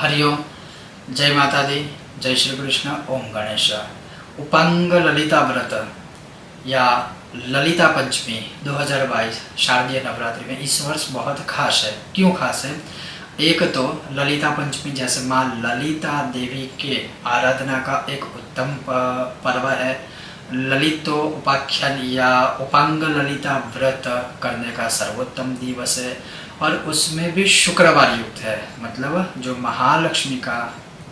हरिओम, जय माता दी, जय श्री कृष्ण, ओम गणेश। उपांग ललिता व्रत या ललिता पंचमी 2022 शारदीय नवरात्रि में इस वर्ष बहुत खास है। क्यों खास है? एक तो ललिता पंचमी जैसे माँ ललिता देवी के आराधना का एक उत्तम पर्व है। ललितो उपाख्यान या उपांग ललिता व्रत करने का सर्वोत्तम दिवस है और उसमें भी शुक्रवार युक्त है। मतलब जो महालक्ष्मी का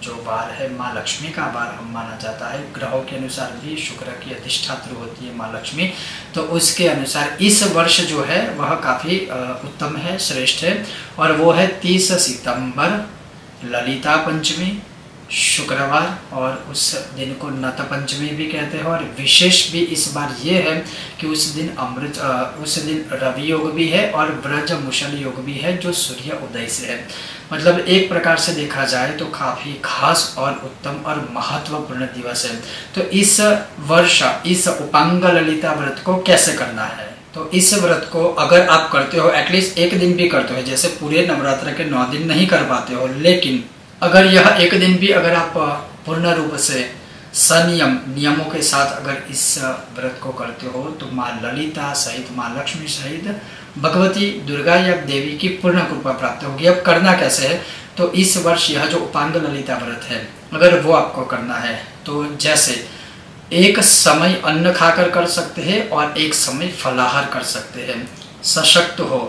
जो वार है, माँ लक्ष्मी का वार हम माना जाता है। ग्रहों के अनुसार भी शुक्र की अधिष्ठात्री होती है माँ लक्ष्मी, तो उसके अनुसार इस वर्ष जो है वह काफ़ी उत्तम है, श्रेष्ठ है और वो है 30 सितंबर ललिता पंचमी शुक्रवार, और उस दिन को नत पंचमी भी कहते हैं। और विशेष भी इस बार ये है कि उस दिन रवि योग भी है और व्रज मुशल योग भी है जो सूर्य उदय से है। मतलब एक प्रकार से देखा जाए तो काफ़ी खास और उत्तम और महत्वपूर्ण दिवस है। तो इस वर्ष इस उपांग ललिता व्रत को कैसे करना है? तो इस व्रत को अगर आप करते हो, एटलीस्ट एक दिन भी करते हो, जैसे पूरे नवरात्र के 9 दिन नहीं कर पाते हो, लेकिन अगर यह एक दिन भी अगर आप पूर्ण रूप से संयम नियमों के साथ अगर इस व्रत को करते हो तो माँ ललिता सहित, माँ लक्ष्मी सहित भगवती दुर्गा या देवी की पूर्ण कृपा प्राप्त होगी। अब करना कैसे है? तो इस वर्ष यह जो उपांग ललिता व्रत है, अगर वो आपको करना है तो जैसे एक समय अन्न खाकर कर सकते हैं और एक समय फलाहार कर सकते हैं। सशक्त हो,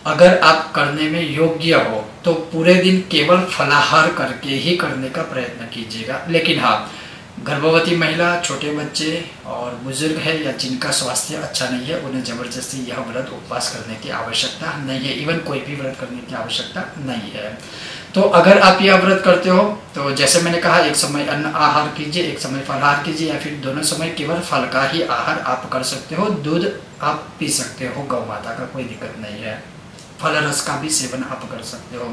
अगर आप करने में योग्य हो तो पूरे दिन केवल फलाहार करके ही करने का प्रयत्न कीजिएगा। लेकिन हाँ, गर्भवती महिला, छोटे बच्चे और बुजुर्ग है या जिनका स्वास्थ्य अच्छा नहीं है, उन्हें जबरदस्ती यह व्रत उपवास करने की आवश्यकता नहीं है। इवन कोई भी व्रत करने की आवश्यकता नहीं है। तो अगर आप यह व्रत करते हो तो जैसे मैंने कहा, एक समय अन्न आहार कीजिए, एक समय फलाहार कीजिए, या फिर दोनों समय केवल फल का ही आहार आप कर सकते हो। दूध आप पी सकते हो गौ माता का, कोई दिक्कत नहीं है। फल रस का भी सेवन आप कर सकते हो।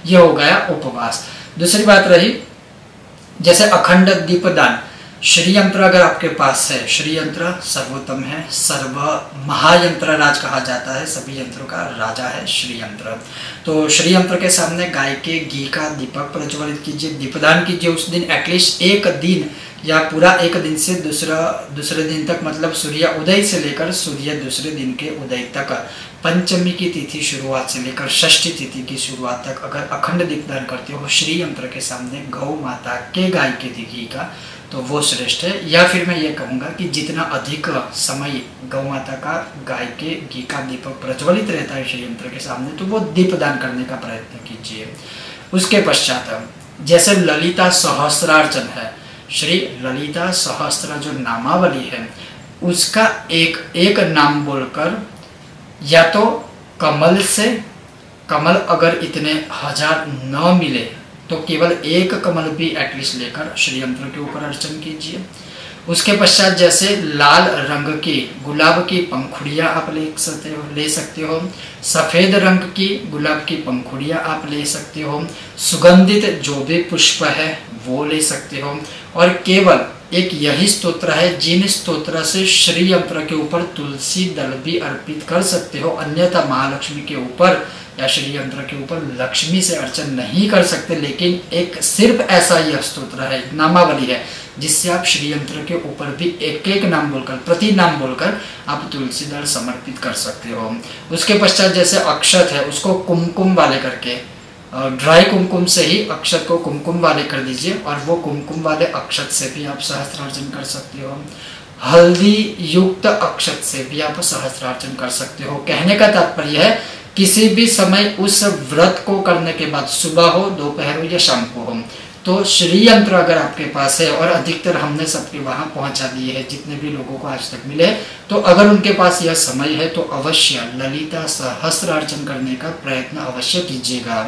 यह हो गया उपवास। दूसरी बात रही जैसे अखंड दीपदान। श्री यंत्र अगर आपके पास है, श्री यंत्र सर्वोत्तम है, सर्व महायंत्र राज कहा जाता है, सभी यंत्रों का राजा है श्री यंत्र। तो श्री यंत्र के सामने गाय के घी का दीपक प्रज्वलित कीजिए, दीपदान कीजिए उस दिन। एटलीस्ट एक दिन या पूरा एक दिन से दूसरे दिन तक, मतलब सूर्य उदय से लेकर सूर्य दूसरे दिन के उदय तक, पंचमी की तिथि शुरुआत से लेकर षष्ठी तिथि की शुरुआत तक अगर अखंड दीपदान करते हो श्री यंत्र के सामने गौ माता के गाय के घी का, तो वो श्रेष्ठ है। या फिर मैं ये कहूँगा कि जितना अधिक समय गौ माता का गाय के घी का दीपक प्रज्वलित रहता है श्री यंत्र के सामने, तो वो दीपदान करने का प्रयत्न कीजिए। उसके पश्चात जैसे ललिता सहस्त्रार्चन है, श्री ललिता सहस्त्र जो नामावली है उसका एक नाम बोलकर, या तो कमल से, कमल अगर इतने 1000 न मिले तो केवल एक कमल भी एटलीस्ट लेकर श्री यंत्र के ऊपर अर्चन कीजिए। उसके पश्चात जैसे लाल रंग की गुलाब की पंखुड़ियाँ आप ले सकते हो, सफ़ेद रंग की गुलाब की पंखुड़ियाँ आप ले सकते हो, सुगंधित जो भी पुष्प है वो ले सकते हो, और केवल एक यही स्तोत्र है जिन स्तोत्र से श्री यंत्र के ऊपर तुलसी दल भी अर्पित कर सकते हो। अन्यथा महालक्ष्मी के ऊपर या श्री यंत्र के ऊपर लक्ष्मी से अर्चन नहीं कर सकते। लेकिन एक सिर्फ ऐसा यह स्तोत्र है, नामावली है, जिससे आप श्री यंत्र के ऊपर भी एक नाम बोलकर, प्रति नाम बोलकर आप तुलसी दल समर्पित कर सकते हो। उसके पश्चात जैसे अक्षत है, उसको कुमकुम वाले करके, ड्राई कुमकुम से ही अक्षत को कुमकुम वाले कर दीजिए, और वो कुमकुम वाले अक्षत से भी आप सहस्त्रार्चन कर सकते हो। हल्दी युक्त अक्षत से भी आप सहस्त्रार्चन कर सकते हो। कहने का तात्पर्य है किसी भी समय उस व्रत को करने के बाद, सुबह हो, दोपहर हो या शाम को हो, तो श्री यंत्र अगर आपके पास है, और अधिकतर हमने सबके वहाँ पहुँचा दिए हैं जितने भी लोगों को आज तक मिले, तो अगर उनके पास यह समय है तो अवश्य ललिता सहस्त्रार्चन करने का प्रयत्न अवश्य कीजिएगा।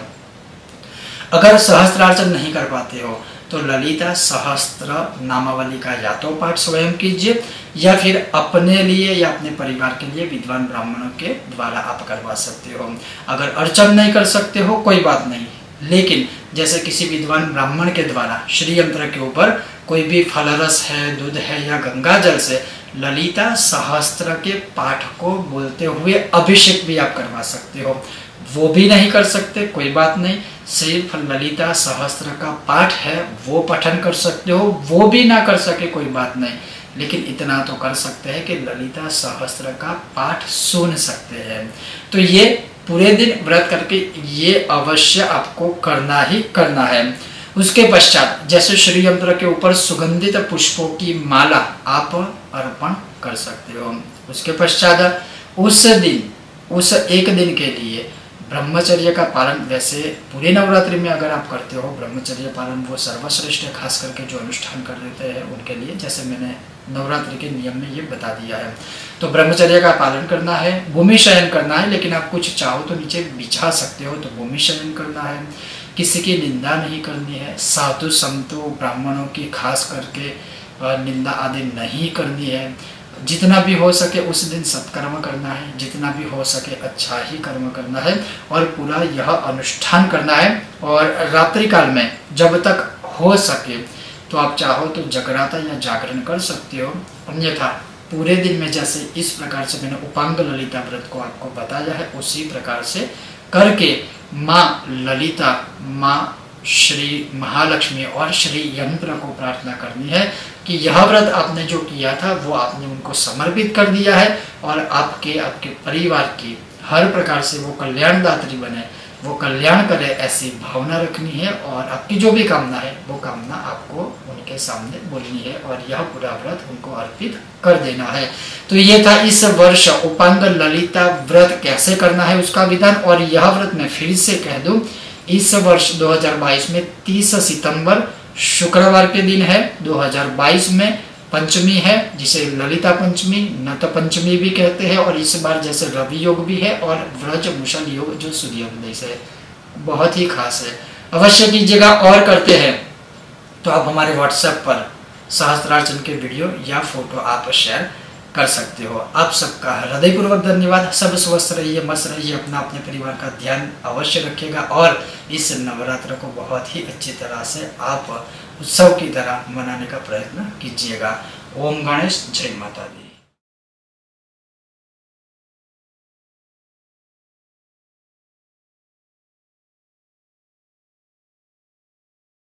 अगर सहस्त्रार्चन नहीं कर पाते हो तो ललिता सहस्त्र नामावली का या तो पाठ स्वयं कीजिए, या फिर अपने लिए या अपने परिवार के लिए विद्वान ब्राह्मणों के द्वारा आप करवा सकते हो। अगर अर्चन नहीं कर सकते हो कोई बात नहीं, लेकिन जैसे किसी विद्वान ब्राह्मण के द्वारा श्री यंत्र के ऊपर कोई भी फलरस है, दूध है या गंगा जल से ललिता सहस्त्र के पाठ को बोलते हुए अभिषेक भी आप करवा सकते हो। वो भी नहीं कर सकते, कोई बात नहीं। सिर्फ ललिता सहस्त्र का पाठ है वो पठन कर सकते हो, वो भी ना कर सके कोई बात नहीं, लेकिन इतना तो कर सकते हैं कि ललिता सहस्त्र का पाठ सुन सकते हैं। तो ये पूरे दिन व्रत करके ये अवश्य आपको करना ही करना है। उसके पश्चात जैसे श्री यंत्र के ऊपर सुगंधित पुष्पों की माला आप अर्पण कर सकते हो। उसके पश्चात उस दिन, उस एक दिन के लिए ब्रह्मचर्य का पालन, वैसे पूरे नवरात्रि में अगर आप करते हो ब्रह्मचर्य पालन वो सर्वश्रेष्ठ है, खास करके जो अनुष्ठान कर लेते हैं उनके लिए, जैसे मैंने नवरात्रि के नियम में ये बता दिया है। तो ब्रह्मचर्य का पालन करना है, भूमि शयन करना है, लेकिन आप कुछ चाहो तो नीचे बिछा सकते हो, तो भूमि शयन करना है। किसी की निंदा नहीं करनी है, साधु संतों ब्राह्मणों की खास करके निंदा आदि नहीं करनी है। जितना भी हो सके उस दिन सत्कर्म करना है, जितना भी हो सके अच्छा ही कर्म करना है और पूरा यह अनुष्ठान करना है। और रात्रि काल में जब तक हो सके तो आप चाहो तो जगराता या जागरण कर सकते हो, अन्यथा पूरे दिन में जैसे इस प्रकार से मैंने उपांग ललिता व्रत को आपको बताया है उसी प्रकार से करके माँ ललिता, माँ श्री महालक्ष्मी और श्री यंत्र को प्रार्थना करनी है कि यह व्रत आपने जो किया था वो आपने उनको समर्पित कर दिया है और आपके परिवार की हर प्रकार से वो कल्याणदात्री बने, वो कल्याण करे, ऐसी भावना रखनी है। और आपकी जो भी कामना है वो कामना आपको उनके सामने बोलनी है और यह पूरा व्रत उनको अर्पित कर देना है। तो ये था इस वर्ष उपांग ललिता व्रत कैसे करना है उसका विधान। और यह व्रत मैं फिर से कह दूं, इस वर्ष 2022 में 30 सितंबर शुक्रवार के दिन है। 2022 में पंचमी है जिसे ललिता पंचमी, नत पंचमी भी कहते हैं, और इस बार जैसे रवि योग भी है और व्रज मुशल योग जो सूर्योदय से बहुत ही खास है, अवश्य कीजिएगा। और करते हैं तो आप हमारे व्हाट्सएप पर सहस्त्रार्चन के वीडियो या फोटो आप शेयर कर सकते हो। आप सबका हृदयपूर्वक धन्यवाद। सब स्वस्थ रहिए, मस्त रहिए, अपना अपने परिवार का ध्यान अवश्य रखिएगा और इस नवरात्र को बहुत ही अच्छी तरह से आप उत्सव की तरह मनाने का प्रयत्न कीजिएगा। ओम गणेश, जय माता दी।